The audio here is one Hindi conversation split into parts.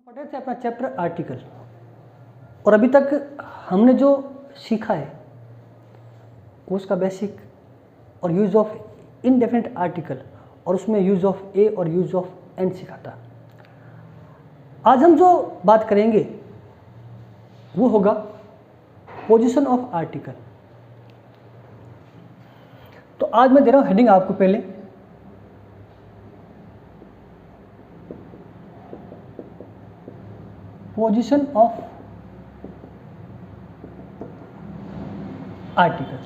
पढ़े थे अपना चैप्टर आर्टिकल, और अभी तक हमने जो सीखा है उसका बेसिक और यूज़ ऑफ इनडेफिनिट आर्टिकल, और उसमें यूज़ ऑफ ए और यूज़ ऑफ एन सीखा था। आज हम जो बात करेंगे वो होगा पोजीशन ऑफ आर्टिकल। तो आज मैं दे रहा हूँ हेडिंग आपको पहले, पोजीशन ऑफ आर्टिकल।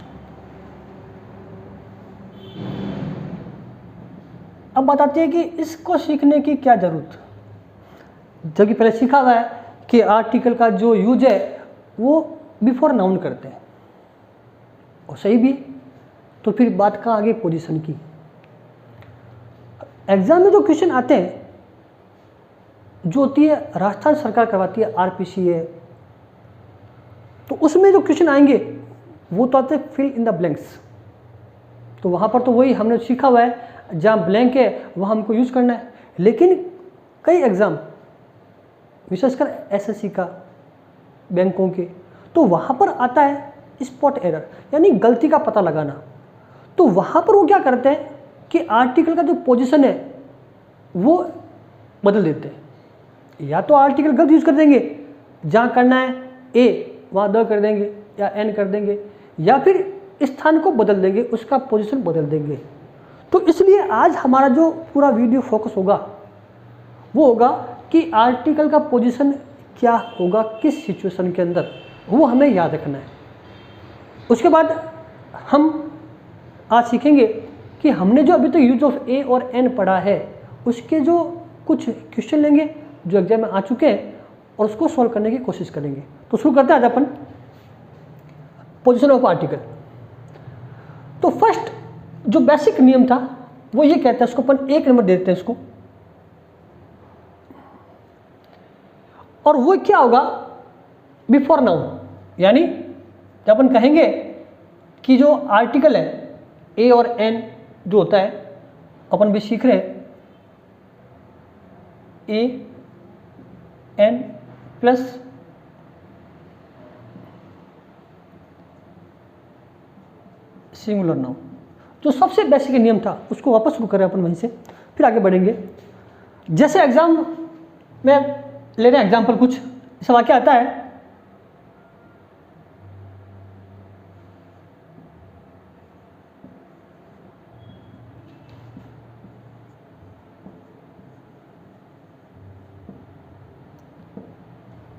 अब बताते हैं कि इसको सीखने की क्या जरूरत, जबकि पहले सीखा हुआ है कि आर्टिकल का जो यूज है वो बिफोर नाउन करते हैं, और सही भी। तो फिर बात का आगे पोजीशन की। एग्जाम में जो क्वेश्चन आते हैं, जो होती है राजस्थान सरकार करवाती है आरपीसीए, तो उसमें जो क्वेश्चन आएंगे वो तो आते हैं फिल इन द ब्लैंक्स। तो वहाँ पर तो वही हमने सीखा हुआ है, जहाँ ब्लैंक है वहाँ हमको यूज़ करना है। लेकिन कई एग्ज़ाम, विशेषकर एसएससी का, बैंकों के, तो वहाँ पर आता है स्पॉट एरर, यानी गलती का पता लगाना। तो वहाँ पर वो क्या करते हैं कि आर्टिकल का जो पोजीशन है वो बदल देते हैं। या तो आर्टिकल गलत यूज़ कर देंगे, जहाँ करना है ए वहाँ द कर देंगे या एन कर देंगे, या फिर स्थान को बदल देंगे, उसका पोजीशन बदल देंगे। तो इसलिए आज हमारा जो पूरा वीडियो फोकस होगा वो होगा कि आर्टिकल का पोजीशन क्या होगा किस सिचुएशन के अंदर, वो हमें याद रखना है। उसके बाद हम आज सीखेंगे कि हमने जो अभी तक यूज ऑफ ए और एन पढ़ा है उसके जो कुछ क्वेश्चन लेंगे जो एग्जाम में आ चुके हैं, और उसको सॉल्व करने की कोशिश करेंगे। तो शुरू करते हैं आज अपन पोजीशन ऑफ आर्टिकल। तो फर्स्ट जो बेसिक नियम था वो ये कहता है, इसको अपन 1 नंबर देते हैं इसको, और वो क्या होगा बिफोर नाउन। यानी जब अपन कहेंगे कि जो आर्टिकल है ए और एन जो होता है, अपन भी सीख रहे हैं, A N plus singular noun, जो सबसे बेसिक नियम था उसको वापस शुरू करें अपन वहीं से, फिर आगे बढ़ेंगे। जैसे एग्जाम में ले रहे हैं एग्जाम्पल, कुछ जैसा वाक्य आता है,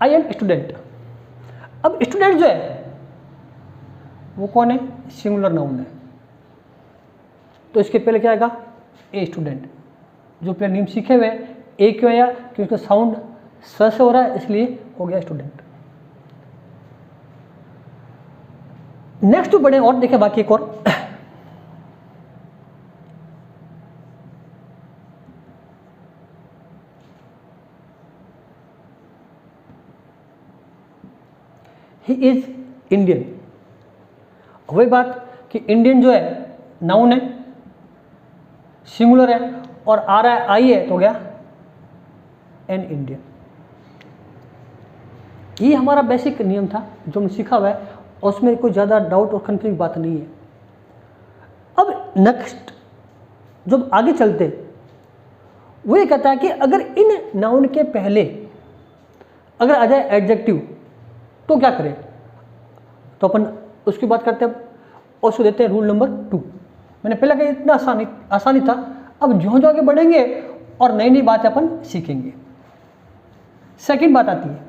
आई एम स्टूडेंट। अब स्टूडेंट जो है वो कौन है, सिंगुलर नाउन है, तो इसके पहले क्या आएगा ए स्टूडेंट। जो पहले नियम सीखे हुए हैं, ए क्यों आया, क्योंकि उसका साउंड स से हो रहा है, इसलिए हो गया स्टूडेंट। नेक्स्ट बढ़े और देखे बाकी एक और, ही इज इंडियन। वही बात कि इंडियन जो है नाउन है, सिंगुलर है, और आ रहा है आई है, तो गया एन इंडियन। ये हमारा बेसिक नियम था जो हमने सीखा हुआ है, और उसमें कोई ज़्यादा डाउट और कंफ्यूज बात नहीं है। अब नेक्स्ट जब आगे चलते वो ये कहता है कि अगर इन नाउन के पहले अगर आ जाए एडजेक्टिव तो क्या करें। तो अपन उसकी बात करते हैं और उसको देते हैं रूल नंबर 2। मैंने पहले कहा इतना आसानी था, अब जो आगे बढ़ेंगे और नई नई बातें अपन सीखेंगे। सेकंड बात आती है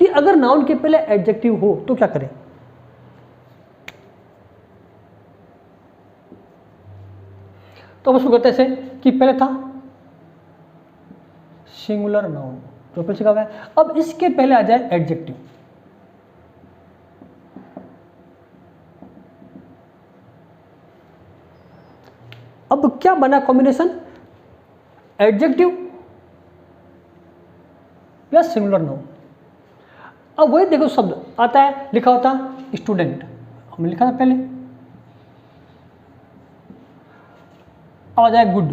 कि अगर नाउन के पहले एडजेक्टिव हो तो क्या करें। तो अब उसको कहते हैं ऐसे कि पहले था सिंगुलर नाउन जो पहले सीखा हुआ है, अब इसके पहले आ जाए एडजेक्टिव। अब क्या बना combination, adjective plus singular noun. अब वही देखो शब्द आता है, लिखा होता स्टूडेंट, हमने लिखा था पहले, अब आ जाए गुड।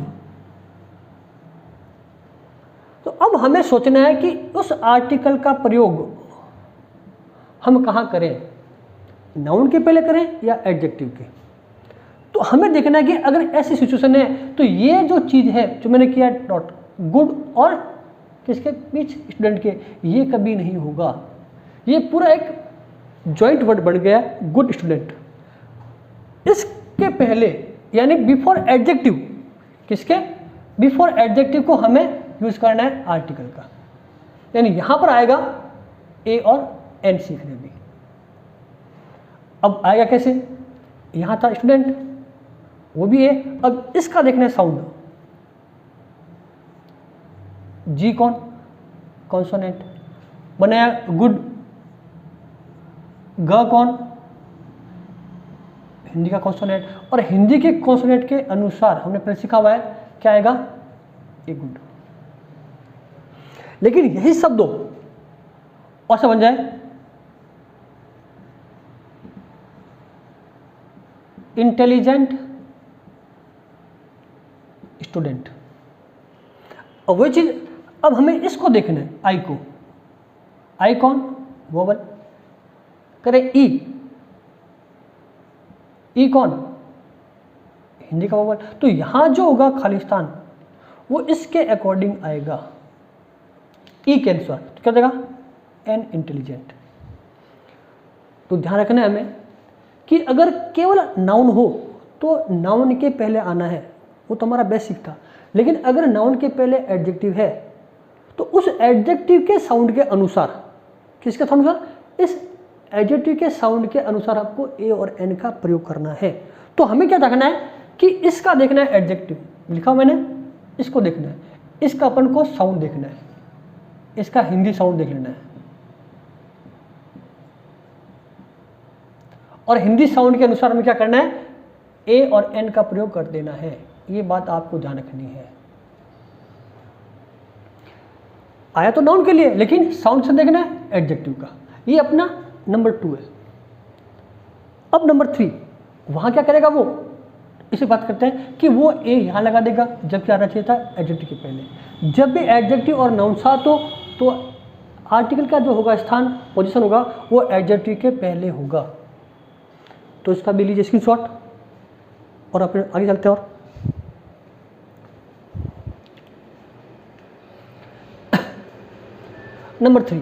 तो अब हमें सोचना है कि उस आर्टिकल का प्रयोग हम कहाँ करें, नाउन के पहले करें या एडजेक्टिव के। तो हमें देखना है कि अगर ऐसी सिचुएशन है तो ये जो चीज़ है जो मैंने किया डॉट गुड और किसके बीच, स्टूडेंट के, ये कभी नहीं होगा। ये पूरा एक जॉइंट वर्ड बन गया गुड स्टूडेंट। इसके पहले यानी बिफोर एडजेक्टिव, किसके बिफोर एडजेक्टिव को हमें यूज करना है आर्टिकल का, यानी यहां पर आएगा ए और एन सीखने भी। अब आएगा कैसे, यहां था स्टूडेंट, वो भी ए, अब इसका देखना है साउंड, जी कौन, कॉन्सोनेंट बनाया गुड, ग कौन, हिंदी का कॉन्सोनेंट, और हिंदी के कॉन्सोनेंट के अनुसार हमने पहले सीखा हुआ है क्या आएगा, ए गुड। लेकिन यही शब्दों और से बन जाए इंटेलिजेंट स्टूडेंट। और वही चीज अब हमें इसको देखना है, आई को, आई कौन, वोवल, करें ई, ई कौन, हिंदी का वोवल। तो यहां जो होगा खालिस्तान वो इसके अकॉर्डिंग आएगा, ई के अनुसार। तो क्या देगा, एन इंटेलिजेंट। तो ध्यान रखना है हमें कि अगर केवल नाउन हो तो नाउन के पहले आना है, वो तो हमारा बेसिक था। लेकिन अगर नाउन के पहले एडजेक्टिव है तो उस एडजेक्टिव के साउंड के अनुसार, किसके साउंड अनुसार, इस एडजेक्टिव के साउंड के अनुसार आपको ए और एन का प्रयोग करना है। तो हमें क्या देखना है कि इसका देखना है एडजेक्टिव, लिखा मैंने, इसको देखना है, इसका अपन को साउंड देखना है, इसका हिंदी साउंड देख लेना है, और हिंदी साउंड के अनुसार हमें क्या करना है, ए और एन का प्रयोग कर देना है। ये बात आपको ध्यान रखनी है। आया तो नाउन के लिए, लेकिन साउंड से देखना है एडजेक्टिव का। ये अपना नंबर 2 है। अब नंबर 3, वहां क्या करेगा वो, इसे बात करते हैं कि वो ए यहां लगा देगा, जबकि आना चाहिए था एडजेक्टिव के पहले। जब भी एडजेक्टिव और नाउन साथ हो तो आर्टिकल का जो होगा स्थान, पोजीशन होगा, वो एडजेक्टिव के पहले होगा। तो इसका भी लीजिए स्क्रीनशॉट और अपने आगे चलते हैं। और नंबर 3,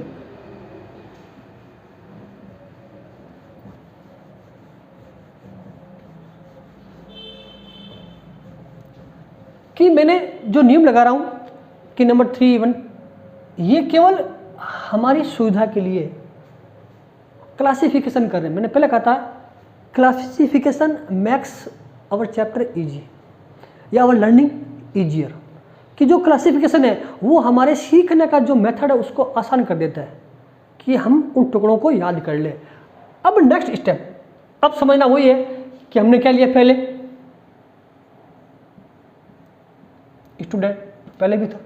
कि मैंने जो नियम लगा रहा हूं कि नंबर 3 इवन ये केवल हमारी सुविधा के लिए क्लासिफिकेशन कर रहे हैं। मैंने पहले कहा था classification makes our chapter easy या आवर लर्निंग इजियर, कि जो क्लासिफिकेशन है वो हमारे सीखने का जो मेथड है उसको आसान कर देता है कि हम उन टुकड़ों को याद कर ले। अब नेक्स्ट स्टेप, अब समझना वही है कि हमने क्या लिया, पहले स्टूडेंट पहले भी था,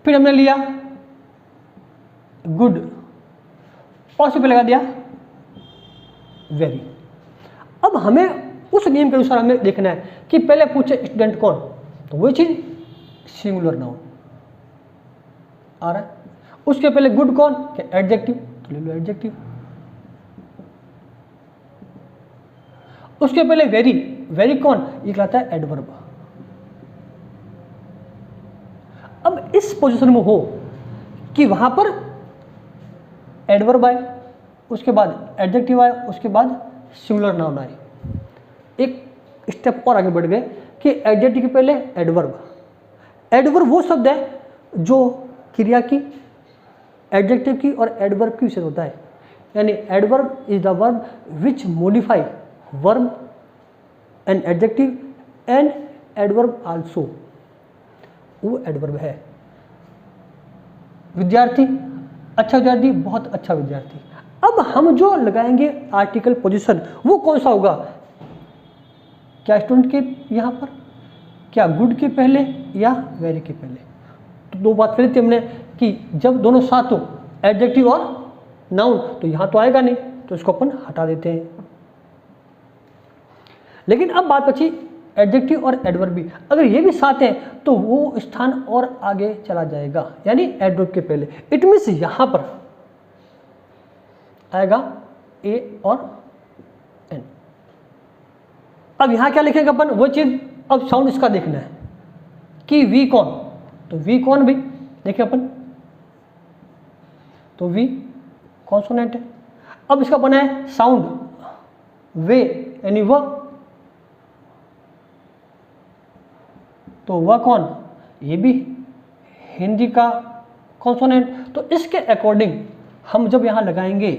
फिर हमने लिया गुड और उससे लगा दिया वेरी। अब हमें उस नियम के अनुसार हमें देखना है कि पहले पूछे स्टूडेंट कौन, तो वही चीज सिंगुलर नाउन आ रहा है। उसके पहले गुड कौन, क्या एडजेक्टिव, तो ले लो एडजेक्टिव। उसके पहले वेरी, वेरी कौन, ये कहलाता है एडवर्ब। अब इस पोजीशन में हो कि वहां पर एडवर्ब आए, उसके बाद एडजेक्टिव आए, उसके बाद सिंगुलर नाउन आए। एक स्टेप और आगे बढ़ गए कि एडजेक्टिव के पहले एडवर्ब। एडवर्ब वो शब्द है जो क्रिया की, एडजेक्टिव की और एडवर्ब की विशेष होता है। यानी adverb is the verb which modify verb and adjective and adverb also, वो एडवर्ब है। विद्यार्थी, अच्छा विद्यार्थी, बहुत अच्छा विद्यार्थी। अब हम जो लगाएंगे आर्टिकल पोजीशन वो कौन सा होगा, क्या स्टूडेंट के यहाँ पर, क्या गुड के पहले या वेरी के पहले। तो दो बात करी थी हमने कि जब दोनों साथ हो एडजेक्टिव और नाउन तो यहाँ तो आएगा नहीं, तो इसको अपन हटा देते हैं। लेकिन अब बात बची एडजेक्टिव और एडवर्ब भी अगर ये भी साथ है तो वो स्थान और आगे चला जाएगा, यानी एडवर्ब के पहले। इट मीन्स यहां पर आएगा ए और एन। अब यहां क्या लिखेंगे अपन, वो चीज अब साउंड इसका देखना है कि वी कौन, तो वी कौन भी देखिए अपन, तो वी कॉन्सोनेंट है। अब इसका बना है साउंड वे यानी वह, तो वह कौन, ये भी हिंदी का कॉन्सोनेंट। तो इसके अकॉर्डिंग हम जब यहां लगाएंगे,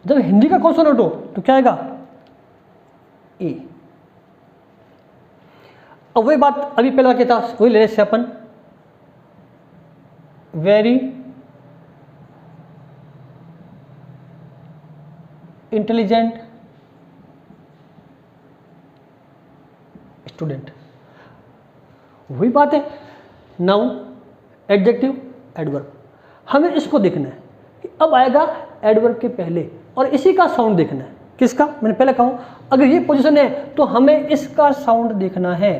जब हिंदी का कॉन्सोनेंट हो तो क्या आएगा, ए। अब वही बात अभी पहला क्या था, वही ले से अपन, वेरी इंटेलिजेंट स्टूडेंट, वही बात है, नाउन एडजेक्टिव एडवर्ब। हमें इसको देखना है कि अब आएगा एडवर्ब के पहले और इसी का साउंड देखना है। किसका, मैंने पहले कहा अगर ये पोजीशन है तो हमें इसका साउंड देखना है।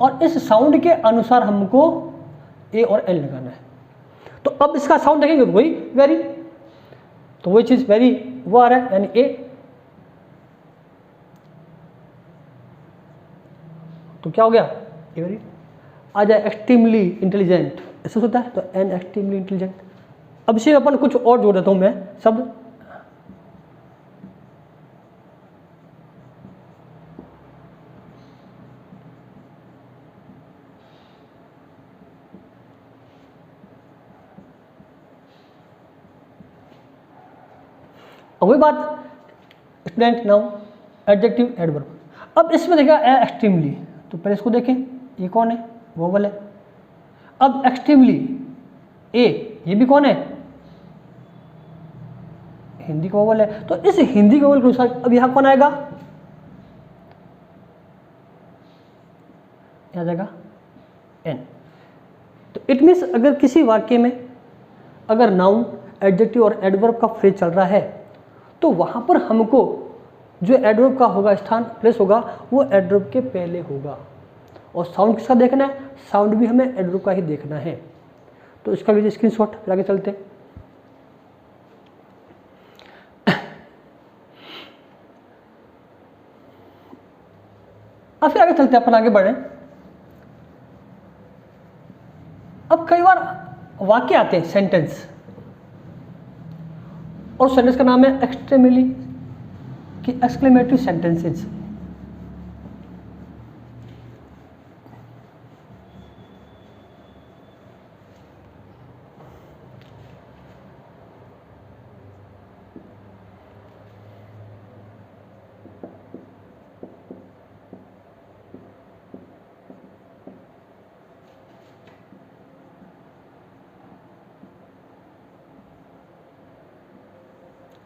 और इस साउंड के अनुसार हमको ए और एल लगाना है। तो अब इसका साउंड देखेंगे तो वही वेरी, तो वही चीज वेरी वो आ रहा है यानी ए। तो क्या हो गया, ए वेरी। आ जाए एक्सट्रीमली इंटेलिजेंट, ऐसा होता है तो एन एक्सट्रीमली इंटेलिजेंट। अब इसे अपन कुछ और जोड़ देता हूं मैं शब्द, वही बात स्टूडेंट नाउन एडजेक्टिव एडवर्ब। अब इसमें देखा एक्सट्रीमली, तो पहले इसको देखें ये कौन है, वोवल है। अब एक्सट्रीमली ए, ये भी कौन है, हिंदी का वोवल है। तो इस हिंदी के वोवल के अनुसार अब यहां कौन आएगा, आ जाएगा एन। तो इट मीन्स अगर किसी वाक्य में अगर नाउन एडजेक्टिव और एडवर्ब का फ्रेज चल रहा है तो वहां पर हमको जो एडवर्ब का होगा स्थान प्लेस होगा वो एडवर्ब के पहले होगा। और साउंड किसका देखना है, साउंड भी हमें एडवर्ब का ही देखना है। तो इसका भी स्क्रीनशॉट फिर आगे चलते। अब फिर आगे चलते अपन आगे बढ़े। अब कई बार वाक्य आते हैं सेंटेंस, और सेंटेंस का नाम है एक्सट्रीमली की एक्सक्लेमेटरी सेंटेंसेस।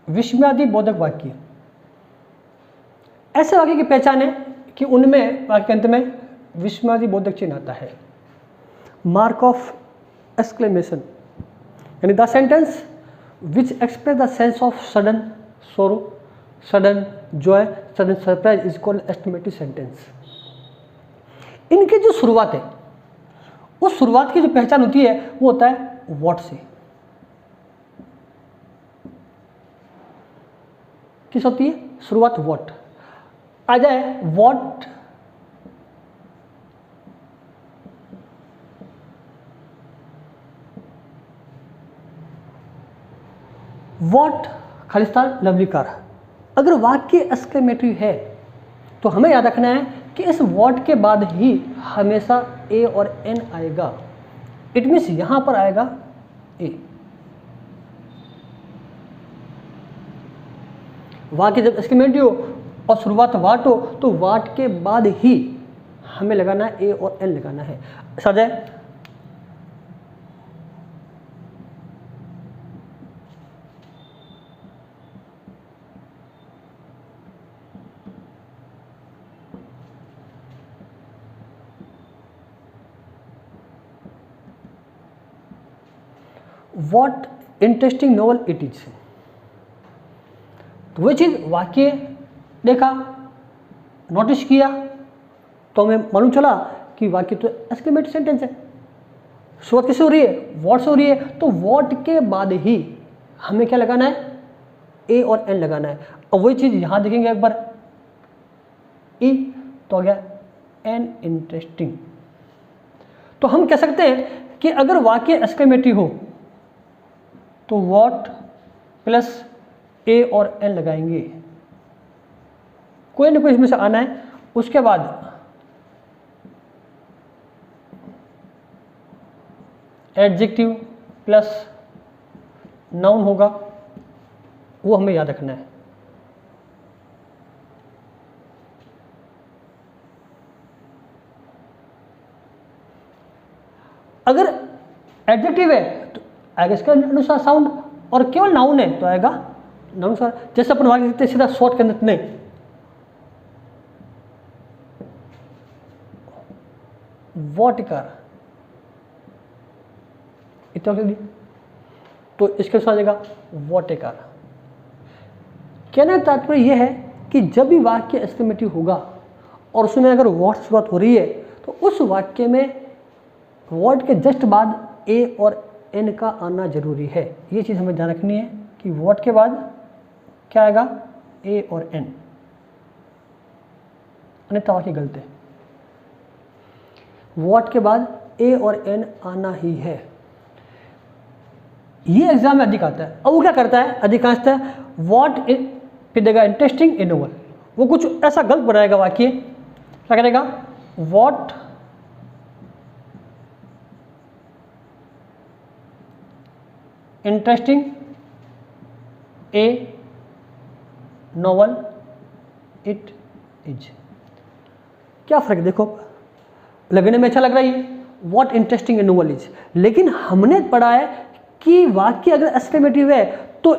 विस्मयादि बोधक वाक्य, ऐसे वाक्य की पहचान है कि उनमें वाक्य के अंत में विस्मयादि बोधक चिन्ह आता है, मार्क ऑफ एक्सक्लेमेशन, यानी the sentence which express the sense of sudden sorrow, sudden joy, sudden surprise is called exclamatory sentence. इनकी जो शुरुआत है, उस शुरुआत की जो पहचान होती है वो होता है व्हाट से। किस होती है शुरुआत, व्हाट। आ जाए व्हाट, व्हाट खालिस्तान लवलीकार। अगर वाक्य एक्सक्लेमेटरी है तो हमें याद रखना है कि इस व्हाट के बाद ही हमेशा ए और एन आएगा। इट मीन्स यहां पर आएगा ए। वाक्य जब एक्सक्लेमेटरी हो और शुरुआत वाट हो तो वाट के बाद ही हमें लगाना है ए और एन लगाना है। समझे? What interesting novel it is. तो वही चीज़ वाक्य देखा, नोटिस किया, तो हमें मालूम चला कि वाक्य तो एक्सक्लेमेटरी सेंटेंस है। शुरुआत किससे हो रही है? वॉट से हो रही है। तो वॉट के बाद ही हमें क्या लगाना है? ए और एन लगाना है। और वही चीज़ यहाँ देखेंगे एक बार, ई तो आ गया एन इंटरेस्टिंग। तो हम कह सकते हैं कि अगर वाक्य एक्सक्लेमेटरी हो तो वॉट प्लस ए और एन लगाएंगे, कोई ना कोई इसमें से आना है। उसके बाद एडजेक्टिव प्लस नाउन होगा, वो हमें याद रखना है। अगर एडजेक्टिव है तो आएगा इसके अनुसार साउंड, और केवल नाउन है तो आएगा नाउन अनुसार। जैसे अपन वाक्य लिखते सीधा शॉर्ट के अंदर नहीं, वॉट कार इतना लिख दी तो इसके अनुसार आ जाएगा वॉट ए कार। कहने का तात्पर्य यह है कि जब भी वाक्य एक्सक्लेमेटिव होगा और उसमें अगर वॉट शुरुआत हो रही है तो उस वाक्य में वॉट के जस्ट बाद ए और एन का आना जरूरी है। ये चीज़ हमें ध्यान रखनी है कि वॉट के बाद क्या आएगा? ए और एन, अन्यथा वाक्य गलत है। वॉट के बाद ए और एन आना ही है। ये एग्जाम में अधिक आता है। अब वो क्या करता है अधिकांशतः? वॉट फिर देगा इंटरेस्टिंग ए नोवेल। वो कुछ ऐसा गलत बनाएगा वाक्य, क्या करेगा? What interesting A novel it is. क्या फर्क देखो, लगने में अच्छा लग रहा है ये what interesting A novel is, लेकिन हमने पढ़ा है कि वाक्य अगर एक्सक्लेमेटिव है तो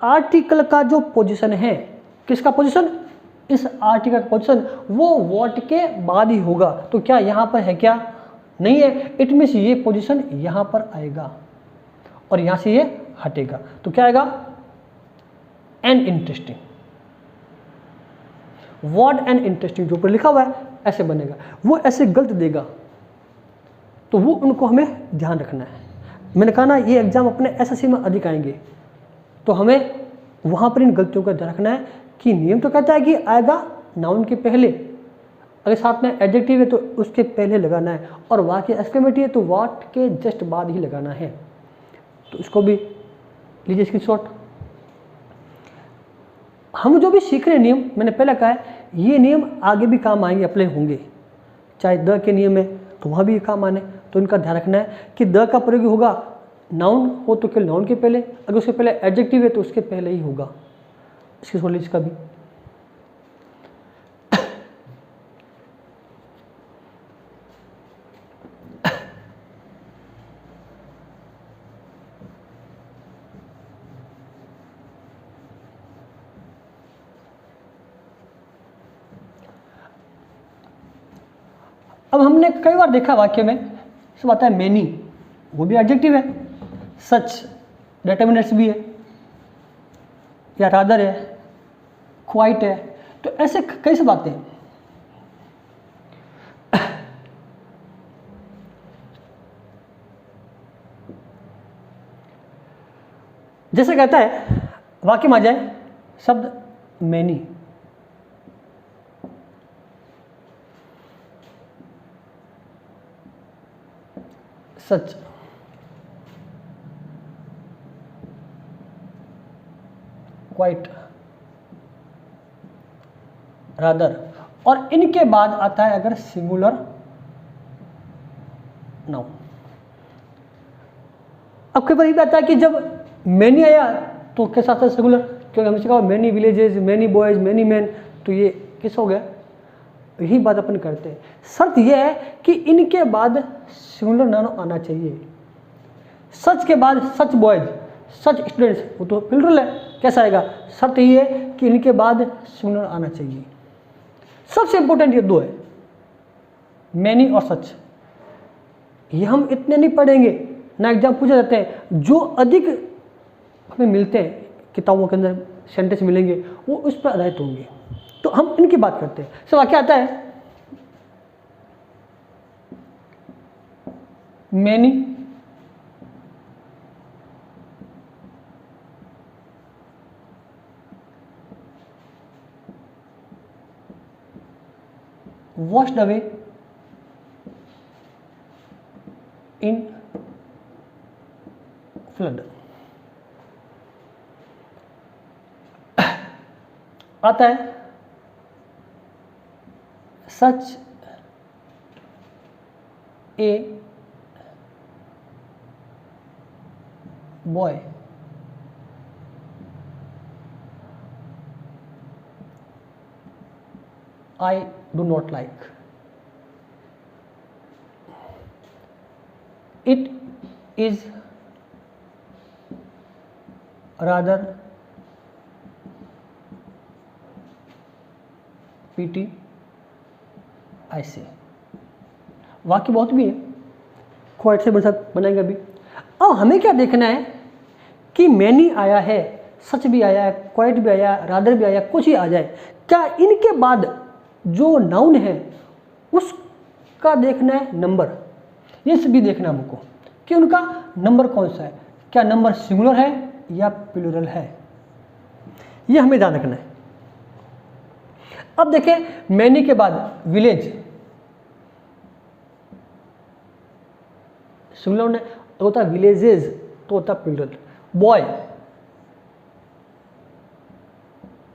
आर्टिकल का जो पोजीशन है, किसका पोजीशन? इस आर्टिकल का पोजीशन वो वॉट के बाद ही होगा। तो क्या यहाँ पर है? क्या नहीं है। इट मीन्स ये पोजीशन यहाँ पर आएगा और यहाँ से ये हटेगा। तो क्या आएगा? An interesting. What an interesting जो ऊपर लिखा हुआ है ऐसे बनेगा। वो ऐसे गलत देगा तो वो उनको हमें ध्यान रखना है। मैंने कहा ना ये एग्जाम अपने एसएससी में अधिक आएंगे, तो हमें वहाँ पर इन गलतियों का ध्यान रखना है कि नियम तो कहता है कि आएगा नाउन के पहले, अगर साथ में एडजेक्टिव है तो उसके पहले लगाना है, और वाक्य एक्सक्लेमेटिव है तो वॉट के जस्ट बाद ही लगाना है। तो इसको भी लीजिए स्क्रीनशॉट। हम जो भी सीख रहे नियम, मैंने पहले कहा है ये नियम आगे भी काम आएंगे, अप्लाई होंगे। चाहे द के नियम है तो वहाँ भी काम आने, तो इनका ध्यान रखना है कि द का प्रयोग होगा नाउन हो तो केवल नाउन के पहले, अगर उसके पहले एडजेक्टिव है तो उसके पहले ही होगा। इसकी सोच लीजिए इसका भी। अब हमने कई बार देखा वाक्य में सब आता है मैनी, वो भी एडजेक्टिव है, सच डिटरमिनेंट्स भी है, या रादर है, क्वाइट है, तो ऐसे कई सब आते हैं। जैसे कहता है वाक्य में आ जाए शब्द मैनी, सच, क्वाइट, रादर, और इनके बाद आता है अगर सिंगुलर नाउन। अब कई बार ये भी आता है कि जब मैनी आया तो के साथ सिंगुलर, क्योंकि हमसे कहा many villages, many boys, many man, तो ये किस हो गया? यही बात अपन करते हैं। शर्त यह है कि इनके बाद सिंगुलर नाउन आना चाहिए। सच के बाद सच बॉयज, सच स्टूडेंट्स, वो तो प्लूरल है, कैसा आएगा? शर्त ये है कि इनके बाद सिंगुलर आना चाहिए। सबसे इंपॉर्टेंट ये दो है, मैनी और सच। ये हम इतने नहीं पढ़ेंगे, ना एग्जाम पूछे जाते हैं, जो अधिक हमें मिलते हैं किताबों के अंदर सेंटेंस मिलेंगे वो उस पर आधारित होंगे। तो हम इनकी बात करते हैं। सवाल क्या आता है, many washed away in flood। आता है such a boy I do not like, it is rather pity I say। वाक्य बहुत भी है, क्वाइट से बनाएंगे अभी। अब हमें क्या देखना है कि मैनी आया है, सच भी आया है, क्वाइट भी आया, रादर भी आया, कुछ ही आ जाए, क्या इनके बाद जो नाउन है उसका देखना है नंबर। ये भी देखना है हमको कि उनका नंबर कौन सा है, क्या नंबर सिंगुलर है या प्लूरल है, ये हमें ध्यान रखना है। अब देखें मैनी के बाद विलेज सिंगुलर ने होता है, विलेजेस तो होता है प्लूरल, बॉय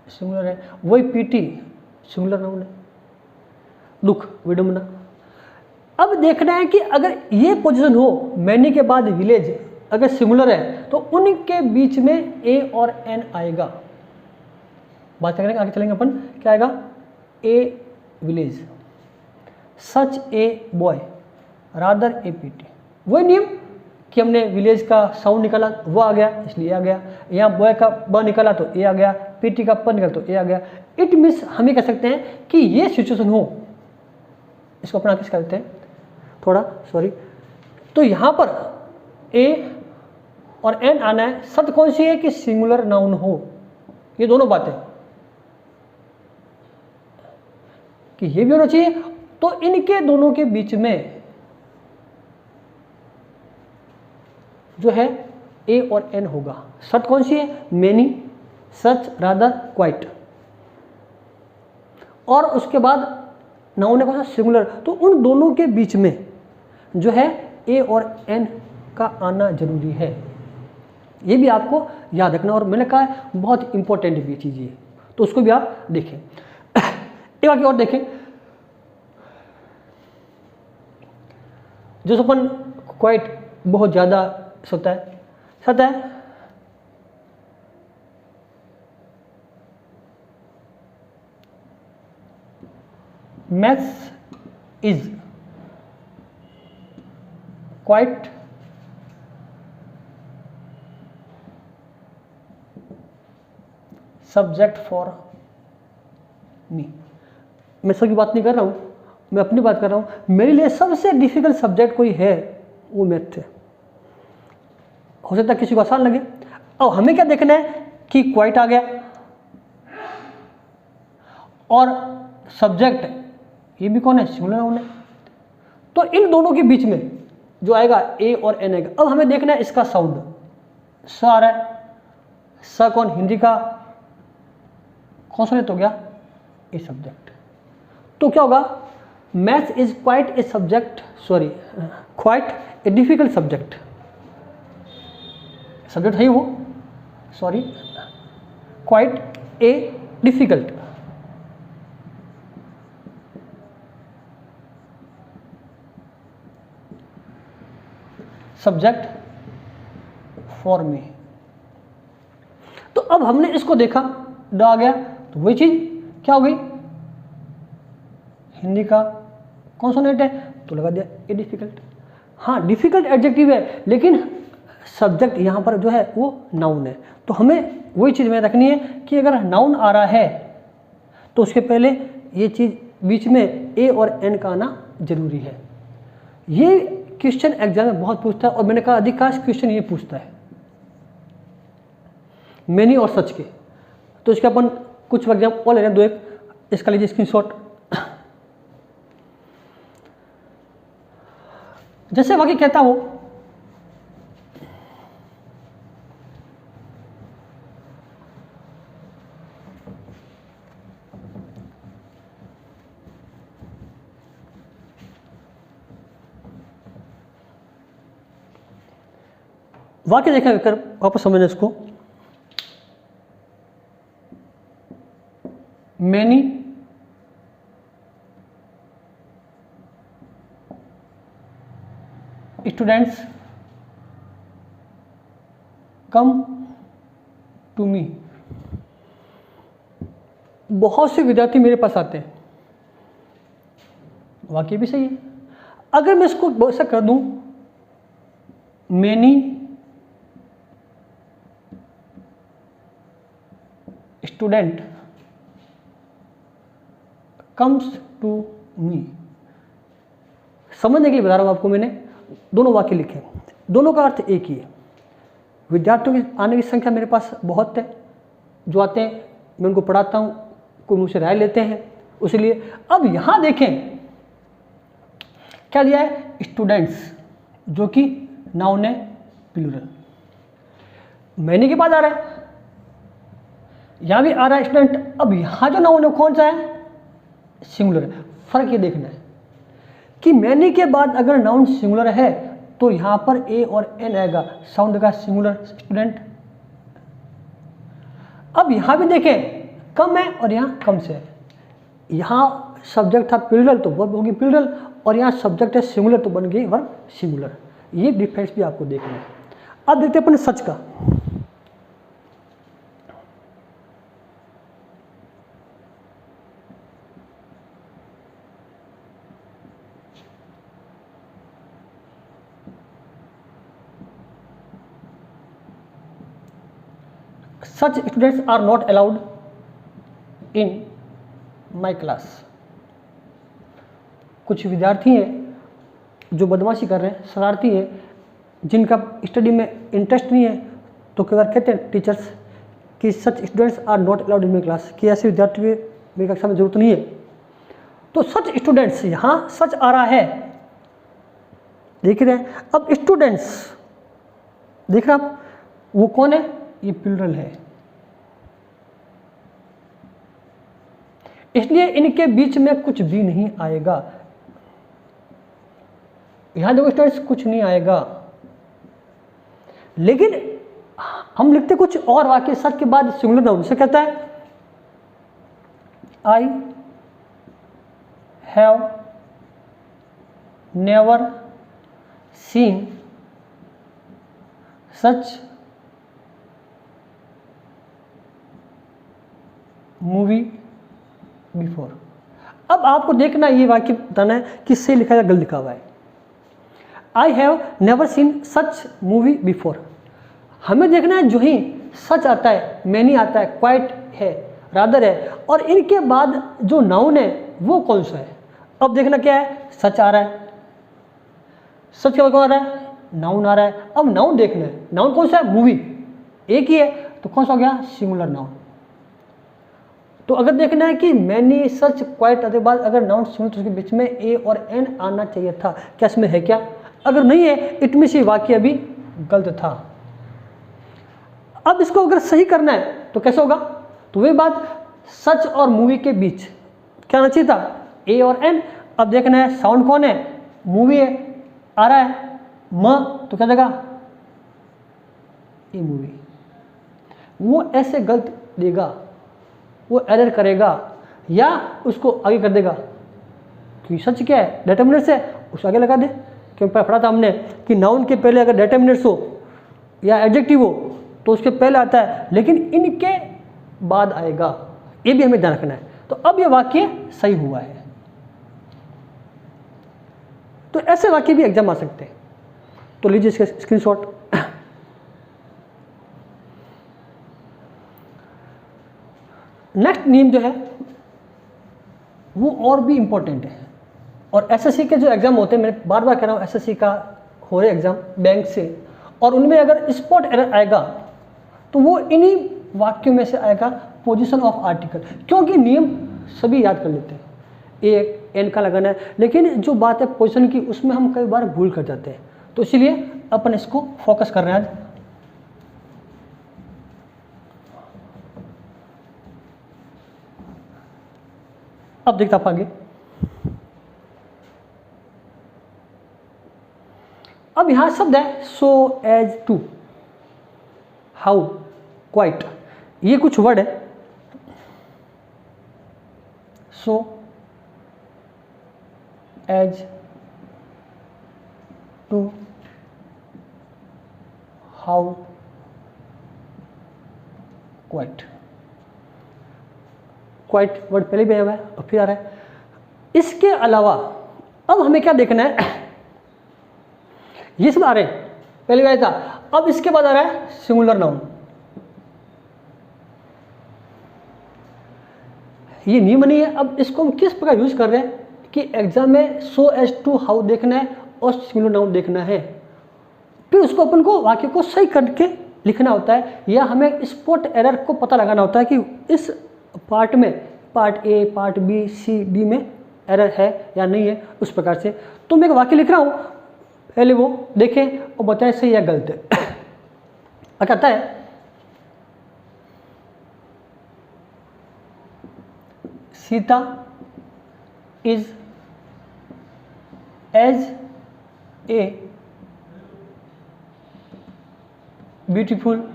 सिंगुलर है, वही पीटी सिंगुलर नाउन है, दुख विडंबना। अब देखना है कि अगर ये पोजीशन हो मैनी के बाद विलेज अगर सिंगुलर है तो उनके बीच में ए और एन आएगा। बात करेंगे आगे चलेंगे अपन, क्या आएगा, ए village, such a boy, rather A PT. वही नियम कि हमने विलेज का साउंड निकाला वो आ गया इसलिए आ गया, यहाँ बॉय का ब निकाला तो ए आ गया, पीटी का प निकाला तो ए आ गया। इट मीन्स हम ये कह सकते हैं कि ये सिचुएशन हो, इसको अपना किस करते हैं थोड़ा सॉरी, तो यहाँ पर ए और एन आना है, शब्द कौन सी है कि सिंगुलर नाउन हो, ये दोनों बातें कि ये भी होना चाहिए। तो इनके दोनों के बीच में जो है ए और एन होगा। शब्द कौन सी है, मैनी, सच, रादर, क्वाइट, और उसके बाद नाउन है कौन सा, सिंगुलर। तो उन दोनों के बीच में जो है ए और एन का आना जरूरी है, ये भी आपको याद रखना। और मैंने कहा है बहुत इंपॉर्टेंट भी चीज़ ये, तो उसको भी आप देखें। एक बाकी और देखें, जो अपन क्वाइट बहुत ज़्यादा होता है, सता है maths is quite subject for me. मैं सबकी बात नहीं कर रहा हूँ, मैं अपनी बात कर रहा हूँ। मेरे लिए सबसे डिफिकल्ट सब्जेक्ट कोई है वो मैथ है, हो सकता है किसी को आसान लगे। अब हमें क्या देखना है कि क्वाइट आ गया और सब्जेक्ट ये भी कौन है, सिंगुलर नाउन है, तो इन दोनों के बीच में जो आएगा ए और एन आएगा। अब हमें देखना है इसका साउंड, स आ रहा है, स कौन, हिंदी का कॉन्सोनेंट हो गया, ए सब्जेक्ट। तो क्या होगा, maths is quite a subject, sorry quite a difficult subject, subject है वो, sorry quite a difficult. Subject for me. तो अब हमने इसको देखा, ड आ गया, तो वही चीज क्या हो गई, हिंदी का कॉन्सोनेंट है तो लगा दिया ए डिफिकल्ट। हाँ डिफिकल्ट एडजेक्टिव है, लेकिन सब्जेक्ट यहाँ पर जो है वो नाउन है। तो हमें वही चीज़ में रखनी है कि अगर नाउन आ रहा है तो उसके पहले ये चीज़ बीच में ए और एन का आना जरूरी है। ये क्वेश्चन एग्जाम में बहुत पूछता है, और मैंने कहा अधिकांश क्वेश्चन ये पूछता है मैनी और सच के। तो इसके अपन कुछ एग्जाम्पल ले रहे हैं, दो एक, इसका लीजिए स्क्रीनशॉट। जैसे वाक्य कहता हो, वाक्य देखा कर वापस समझना इसको। Many students come to me, बहुत से विद्यार्थी मेरे पास आते हैं। वाक्य भी सही है। अगर मैं इसको ऐसा कर दूं, many student comes to me, समझने के लिए बता रहा हूं आपको, मैंने दोनों वाक्य लिखे, दोनों का अर्थ एक ही है। विद्यार्थियों की आने की संख्या मेरे पास बहुत है, जो आते हैं मैं उनको पढ़ाता हूं, कोई मुझसे राय लेते हैं, इसलिए। अब यहां देखें क्या दिया है, स्टूडेंट्स, जो कि नाउन है प्लूरल। मैनी के बाद आ रहा है, यहां भी आ रहा है स्टूडेंट। अब यहां जो नाउन है कौन सा है, सिंगुलर है। फर्क ये देखना है कि मैनी के बाद अगर नाउन सिंगुलर है तो यहां पर ए और एन आएगा, साउंड का सिंगुलर स्टूडेंट। अब यहां भी देखें कम है और यहां कम से है, यहां सब्जेक्ट था प्लूरल तो वर्ब होगी प्लूरल, और यहां सब्जेक्ट है सिंगुलर तो बन गई वर्ब सिंगुलर। ये डिफरेंस भी आपको देखना है। अब देखते हैं अपने सच का। Such students are not allowed in my class. कुछ विद्यार्थी हैं जो बदमाशी कर रहे हैं, शरारती हैं, जिनका स्टडी में इंटरेस्ट नहीं है, तो कई बार कहते हैं टीचर्स कि such students are not allowed in my class, कि ऐसे विद्यार्थी मेरी कक्षा में जरूरत नहीं है। तो सच स्टूडेंट्स, यहाँ सच आ रहा है, देख रहे हैं। अब स्टूडेंट्स देख रहे आप, वो कौन है, ये प्लूरल है, इसलिए इनके बीच में कुछ भी नहीं आएगा। यहां देखो स्टूडेंट्स कुछ नहीं आएगा, लेकिन हम लिखते कुछ और वाक्य सच के बाद सिंगुलर नाउन से कहता है I have never seen such movie before. अब आपको देखना ये वाक्य बताना है कि सही लिखा है या गलत लिखा हुआ है। I have never seen such movie before, हमें देखना है जो ही सच आता है, मैनी आता है, क्वाइट है, रादर है, और इनके बाद जो नाउन है वो कौन सा है। अब देखना क्या है, सच आ रहा है, सच क्या कौन आ रहा है, नाउन आ रहा है। अब नाउन देखना है, नाउन कौन सा है, मूवी, एक ही है, तो कौन सा हो गया, सिंगुलर नाउन। तो अगर देखना है कि मैनी सच क्वाइट के बाद अगर नाउन सिंगुलर तो उसके बीच में ए और एन आना चाहिए था, क्या इसमें है क्या, अगर नहीं है इट मींस ये वाक्य अभी गलत था। अब इसको अगर सही करना है तो कैसे होगा, तो वही बात, सच और मूवी के बीच क्या आना चाहिए था, ए और एन। अब देखना है साउंड कौन है, मूवी है, आ रहा है म, तो क्या देगा, ए मूवी। वो ऐसे गलत देगा, वो एरर करेगा या उसको आगे कर देगा, क्योंकि सच क्या है, डेटर्मिनेंट्स है, उसको आगे लगा दे। क्योंकि पढ़ा था हमने कि नाउन के पहले अगर डेटर्मिनेंट्स हो या एडजेक्टिव हो तो उसके पहले आता है, लेकिन इनके बाद आएगा, ये भी हमें ध्यान रखना है। तो अब ये वाक्य सही हुआ है। तो ऐसे वाक्य भी एग्जाम आ सकते हैं। तो लीजिए इसका स्क्रीनशॉट। नेक्स्ट नियम जो है वो और भी इंपॉर्टेंट है। और एसएससी के जो एग्ज़ाम होते हैं, मैं बार बार कह रहा हूँ, एसएससी का हो रहे एग्ज़ाम बैंक से, और उनमें अगर स्पॉट एरर आएगा तो वो इन्हीं वाक्यों में से आएगा, पोजीशन ऑफ आर्टिकल, क्योंकि नियम सभी याद कर लेते हैं, एक एन का लगाना है, लेकिन जो बात है पोजीशन की उसमें हम कई बार भूल कर जाते हैं, तो इसलिए अपन इसको फोकस कर रहे हैं आज। अब देखते आप आगे। अब यहां शब्द है so as too, how, quite, ये कुछ वर्ड है। So as too, how, quite. Quite word पहले भी आया हुआ है और फिर आ रहा है। इसके अलावा अब हमें क्या देखना है, ये सब आ रहे हैं, पहले भी आया था, अब इसके बाद आ रहा है सिंगुलर नाउन। ये नियम नहीं है। अब इसको हम किस प्रकार यूज कर रहे हैं कि एग्जाम में सो एज टू हाउ देखना है और सिंगुलर नाउन देखना है, फिर उसको अपन को वाक्य को सही करके लिखना होता है, या हमें स्पॉट एरर को पता लगाना होता है कि इस पार्ट में, part A, part B, C, D में एरर है या नहीं है, उस प्रकार से। तो मैं एक वाक्य लिख रहा हूँ, पहले वो देखें और बताएं सही या गलत है। कहता है Sita is as a beautiful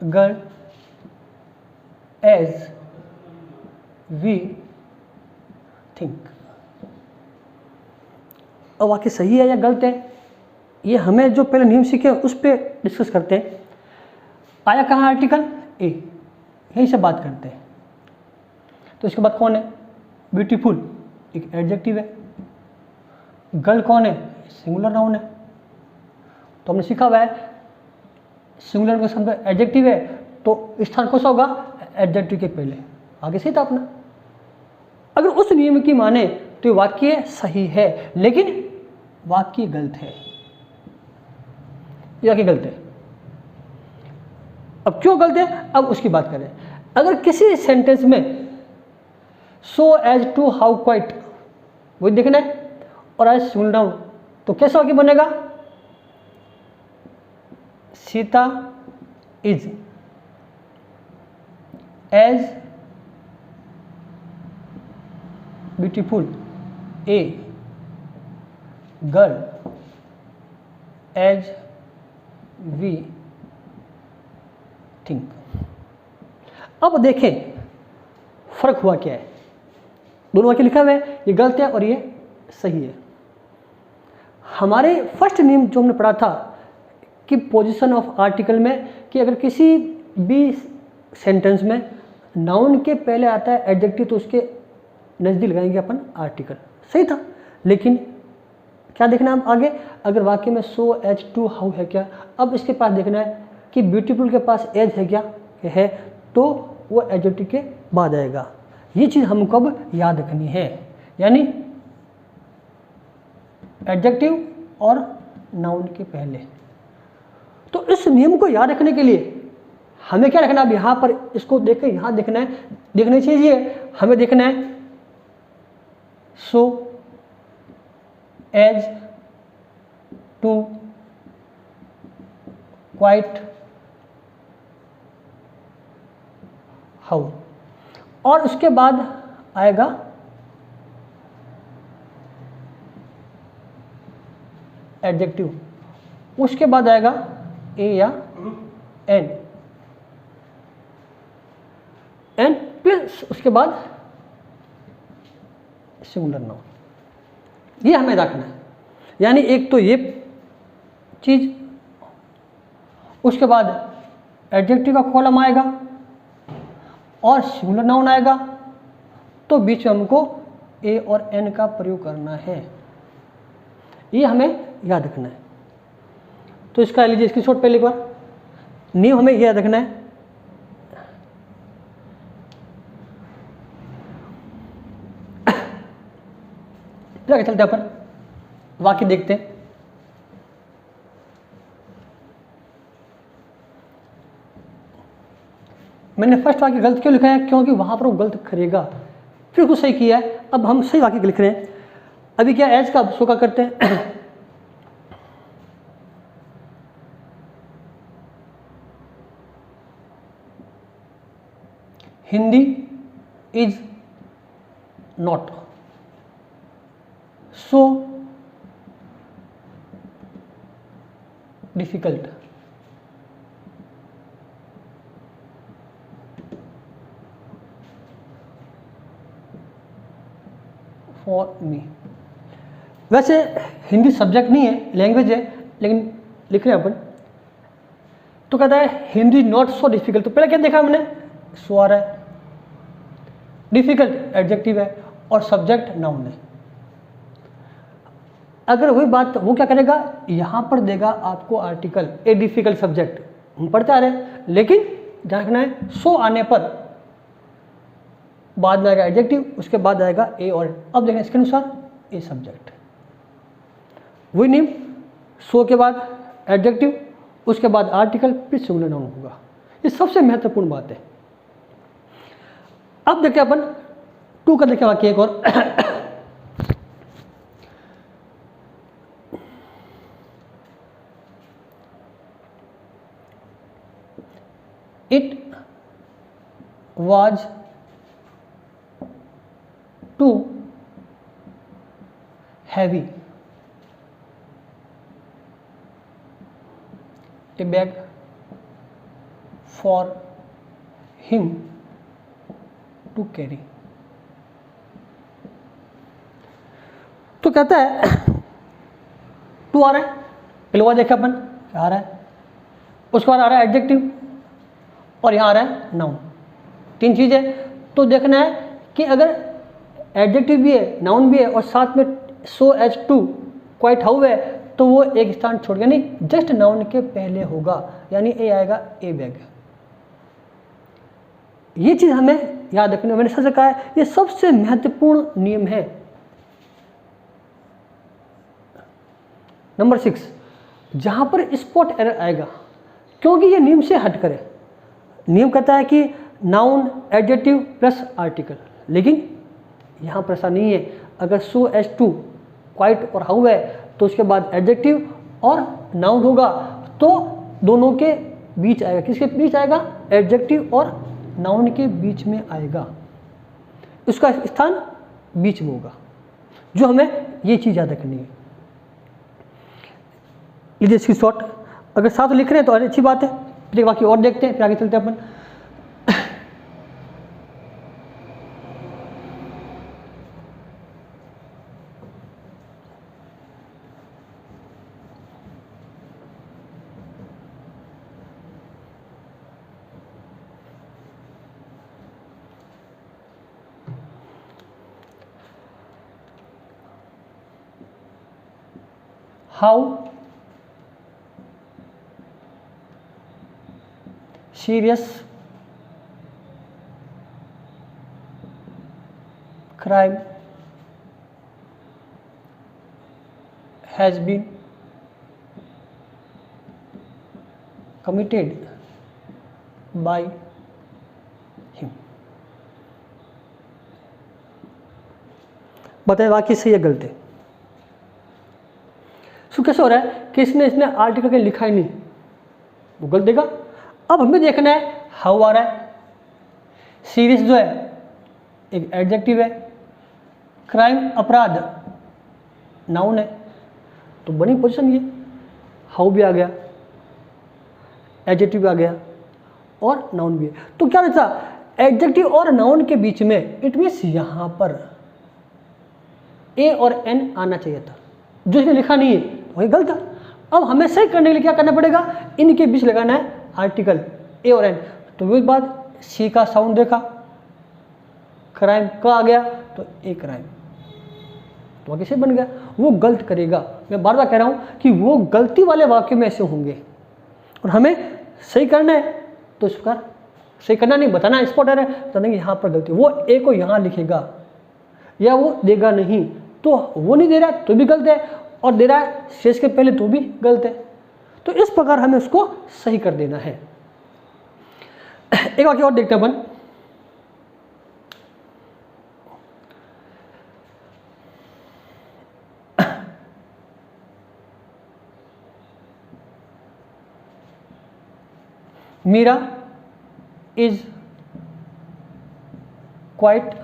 girl as we think. अब वाक्य सही है या गलत है, ये हमें जो पहले नियम सीखे उस पर डिस्कस करते हैं। आया कहाँ आर्टिकल, ए, यहीं से बात करते हैं। तो इसके बाद कौन है, ब्यूटीफुल एक एडजेक्टिव है, गर्ल कौन है, सिंगुलर नाउन है। तो हमने सीखा हुआ है सिंगुलर का शब्द एडजेक्टिव है तो स्थान कौन सा होगा, एडजेक्टिव के पहले, आगे सही था अपना। अगर उस नियम की माने तो ये वाक्य सही है, लेकिन वाक्य गलत है, ये वाक्य गलत है। अब क्यों गलत है, अब उसकी बात करें। अगर किसी सेंटेंस में so as too how quite वही देखना है और एज सिंगुलर नाउन, तो कैसा वाक्य बनेगा, Sita is as beautiful a girl as we think. अब देखें फर्क हुआ क्या है, दोनों वाक्य लिखा हुआ है, ये गलत है और ये सही है। हमारे फर्स्ट नियम जो हमने पढ़ा था कि पोजीशन ऑफ आर्टिकल में, कि अगर किसी भी सेंटेंस में नाउन के पहले आता है एडजेक्टिव तो उसके नज़दीक लगाएंगे अपन आर्टिकल, सही था। लेकिन क्या देखना है आगे, अगर वाक्य में सो एज टू हाउ है क्या, अब इसके पास देखना है कि ब्यूटीफुल के पास एज है क्या, है, तो वो एडजेक्टिव के बाद आएगा। ये चीज़ हमको अब याद रखनी है, यानी एडजेक्टिव और नाउन के पहले। तो इस नियम को याद रखने के लिए हमें क्या रखना है, अब यहाँ पर इसको देख के यहाँ देखना है, देखनी चाहिए हमें देखना है so as too quite how, और उसके बाद आएगा एडजेक्टिव, उसके बाद आएगा ए या एन, एन प्लस उसके बाद सिंगुलर नाउन। ये हमें रखना है, यानी एक तो ये चीज, उसके बाद एडजेक्टिव का कॉलम आएगा और सिंगुलर नाउन आएगा, तो बीच में हमको ए और एन का प्रयोग करना है, ये हमें याद रखना है। तो इसका लीजिए स्क्रीनशॉट पहले एक बार, नियम हमें याद रखना है। फिर आगे चलते हैं अपन वाक्य देखते हैं। मैंने फर्स्ट वाक्य गलत क्यों लिखा है? क्योंकि वहां पर वो गलत करेगा, फिर कुछ सही किया है। अब हम सही वाक्य लिख रहे हैं। अभी क्या एज का सो का करते हैं। Hindi is not so difficult for me. वैसे हिंदी सब्जेक्ट नहीं है, लैंग्वेज है, लेकिन लिख रहे हैं अपन। तो कहता है हिंदी नॉट सो डिफिकल्ट। तो पहले क्या देखा हमने? सो आ रहा है, डिफिकल्ट एडजेक्टिव है और सब्जेक्ट नाउन है। अगर वही बात वो क्या करेगा? यहां पर देगा आपको आर्टिकल, ए डिफिकल्ट सब्जेक्ट। हम पढ़ते आ रहे हैं, लेकिन ध्यान रखना है सो आने पर बाद में आएगा एडजेक्टिव, उसके बाद आएगा ए और अब देखना इसके अनुसार ए सब्जेक्ट। वही नेम, सो के बाद एडजेक्टिव, उसके बाद आर्टिकल, फिर सिंगुलर नाउन होगा। ये सबसे महत्वपूर्ण बात है। अब देखते अपन टू का देखें वाक्य एक और। It was too heavy a bag for him to carry। तो कहता है टू आ रहा है, पिलवा देखा अपन आ रहा है, उसके बाद आ रहा है एडजेक्टिव और यहाँ आ रहा है नाउन। तीन चीज़ें तो देखना है कि अगर एडजेक्टिव भी है, नाउन भी है और साथ में so as too quite how है, तो वो एक स्थान छोड़ गया, नहीं जस्ट नाउन के पहले होगा, यानी ए आएगा ए बैग। ये चीज हमें याद रखनी है। मैंने सबसे कहा है ये सबसे महत्वपूर्ण नियम है। नंबर 6, जहां पर स्पॉट एरर आएगा, क्योंकि ये नियम से हट करे। नियम कहता है कि नाउन एडजेक्टिव प्लस आर्टिकल, लेकिन यहां पर ऐसा नहीं है। अगर सो एज टू क्वाइट और हाउ है तो उसके बाद एडजेक्टिव और नाउन होगा, तो दोनों के बीच आएगा। किसके बीच आएगा? एडजेक्टिव और नाउन के बीच में आएगा, उसका स्थान बीच में होगा। जो हमें ये चीज याद रखनी है। लीजिए इसकी शॉर्ट, अगर साथ लिख रहे हैं तो और अच्छी बात है। फिर बाकी और देखते हैं, फिर आगे चलते हैं अपन। How serious crime has been committed by him। बताए वाक्य सही है गलत है? सो कैसे हो रहा है कि इसने आर्टिकल के लिखा ही नहीं, वो गलत देगा। अब हमें देखना है हाउ आ रहा है। सीरियस जो है एक एडजेक्टिव है, क्राइम अपराध नाउन है, तो बनी पोजीशन ये। हाउ भी आ गया, एडजेक्टिव भी आ गया और नाउन भी है। तो क्या रहता एडजेक्टिव और नाउन के बीच में? इट मीन्स यहां पर ए और एन आना चाहिए था, जो इसने लिखा नहीं है वही गलत है। अब हमें सही करने के लिए क्या करना पड़ेगा? इनके बीच लगाना है आर्टिकल ए और एन। तो वही बात, सी का साउंड देखा, क्राइम का आ गया तो ए क्राइम, तो कैसे बन गया? वो गलत करेगा। मैं बार बार कह रहा हूं कि वो गलती वाले वाक्य में ऐसे होंगे और हमें सही करना है। तो इस प्रकार सही करना नहीं, बताना स्पॉट है तो यहाँ पर गलती। वो ए को यहाँ लिखेगा या वो देगा नहीं, तो वो नहीं दे रहा है तो भी गलत है, और दे रहा है शेष के पहले तो भी गलत है। तो इस प्रकार हमें उसको सही कर देना है। एक वाक्य और देखते हैं अपन। Meera is quite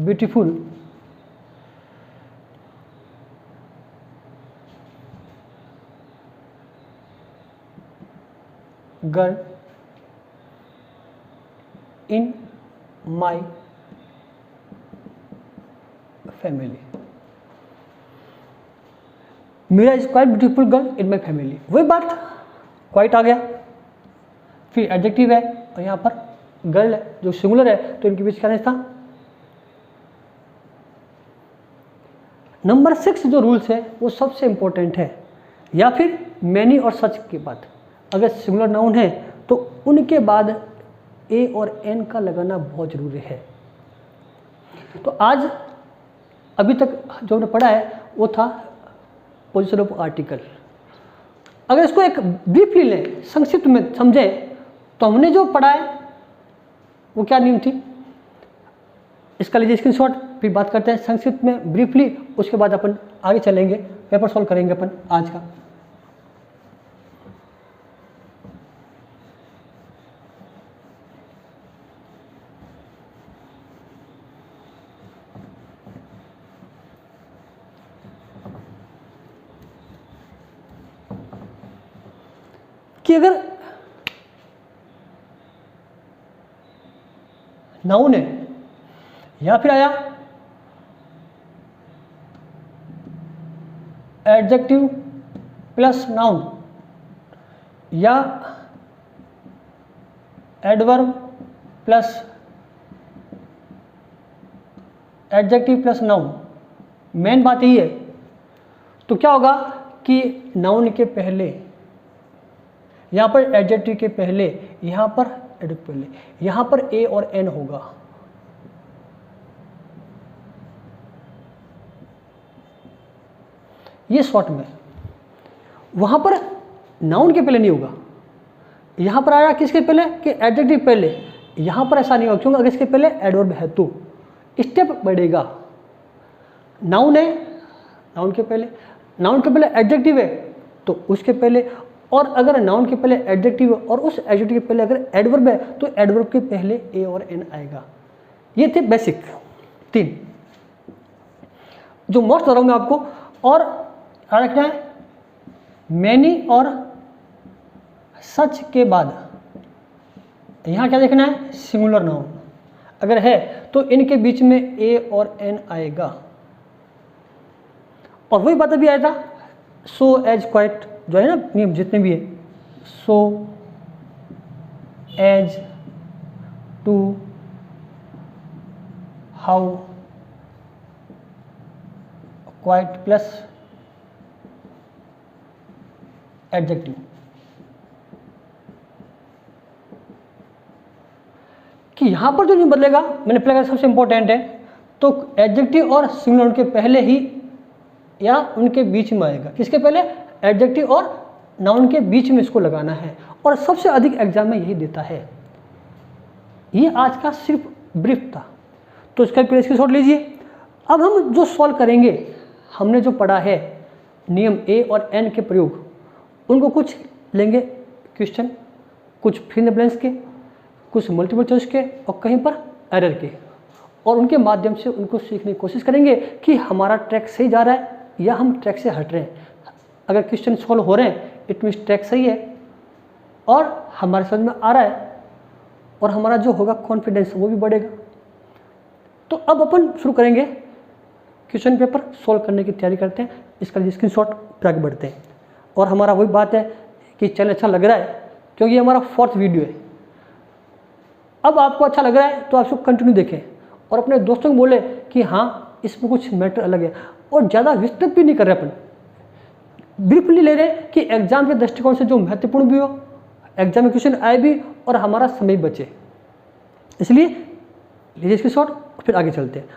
beautiful girl in my family. Meera is quite beautiful girl in my family, वही बात, क्वाइट आ गया, फिर एडजेक्टिव है और यहाँ पर गर्ल है जो सिंगुलर है, तो इनके बीच क्या रिश्ता। नंबर 6 जो रूल्स है वो सबसे इंपॉर्टेंट है, या फिर मैनी और सच के बाद अगर सिंगुलर नाउन है तो उनके बाद ए और एन का लगाना बहुत जरूरी है। तो आज अभी तक जो हमने पढ़ा है वो था पोजीशन ऑफ आर्टिकल। अगर इसको एक ब्रीफली लें, संक्षिप्त में समझें, तो हमने जो पढ़ा है वो क्या नियम थी, इसका लीजिए स्क्रीनशॉट, फिर बात करते हैं संक्षिप्त में ब्रीफली, उसके बाद अपन आगे चलेंगे, पेपर सॉल्व करेंगे अपन आज का। कि अगर नाउन है या फिर आया एडजेक्टिव प्लस नाउन या adverb plus adjective plus noun, main बात यही है। तो क्या होगा कि नाउन के पहले, यहाँ पर एडजेक्टिव के पहले, यहाँ पर एडजेक्टिव पहले, यहाँ पर ए और एन होगा। ये शॉर्ट में, वहाँ पर नाउन के पहले नहीं होगा, यहाँ पर आया किसके पहले कि एडजेक्टिव पहले, यहाँ पर ऐसा नहीं होगा क्योंकि अगर इसके पहले एडवर्ब है तो स्टेप बढ़ेगा। नाउन है, नाउन के पहले एडजेक्टिव है तो उसके पहले, और अगर नाउन के पहले एडजेक्टिव है और उस एडजेक्टिव के पहले अगर एडवर्ब है तो एडवर्ब के पहले ए और एन आएगा। ये थे बेसिक 3 जो मोस्ट बता रहा हूँ मैं आपको। और क्या रखना है, मैनी और सच के बाद यहाँ क्या देखना है, सिंगुलर नाउन अगर है तो इनके बीच में ए और एन आएगा। और वही बात अभी आया था, सो एज क्वाइट जो है ना नियम जितने भी है, so as too how quite plus adjective. कि यहां पर जो नहीं बदलेगा, मैंने पहले सबसे इंपॉर्टेंट है, तो एडजेक्टिव और सिंगुलर उनके पहले ही या उनके बीच में आएगा। किसके पहले, एडजेक्टिव और नाउन के बीच में इसको लगाना है, और सबसे अधिक एग्जाम में यही देता है। ये आज का सिर्फ ब्रीफ था, तो इसका पहले स्क्रीनशॉट लीजिए। अब हम जो सॉल्व करेंगे, हमने जो पढ़ा है नियम ए और एन के प्रयोग, उनको कुछ लेंगे क्वेश्चन, कुछ फिल द ब्लैंक्स के, कुछ मल्टीपल चॉइस के और कहीं पर एरर के, और उनके माध्यम से उनको सीखने की कोशिश करेंगे कि हमारा ट्रैक सही जा रहा है या हम ट्रैक से हट रहे हैं। अगर क्वेश्चन सॉल्व हो रहे हैं इट मीन्स ट्रैक सही है और हमारे समझ में आ रहा है, और हमारा जो होगा कॉन्फिडेंस वो भी बढ़ेगा। तो अब अपन शुरू करेंगे क्वेश्चन पेपर सॉल्व करने की तैयारी करते हैं। इसका स्क्रीनशॉट पे आगे बढ़ते हैं। और हमारा वही बात है कि चैनल अच्छा लग रहा है क्योंकि ये हमारा 4th वीडियो है। अब आपको अच्छा लग रहा है तो आप इसको कंटिन्यू देखें और अपने दोस्तों को बोले कि हाँ इसमें कुछ मैटर अलग है, और ज़्यादा विस्तृत भी नहीं कर रहे अपन, ब्रीफली ले रहे हैं कि एग्जाम के दृष्टिकोण से जो महत्वपूर्ण भी हो, एग्जाम में क्वेश्चन आए भी और हमारा समय बचे। इसलिए लीजिए इसके शॉट, फिर आगे चलते हैं।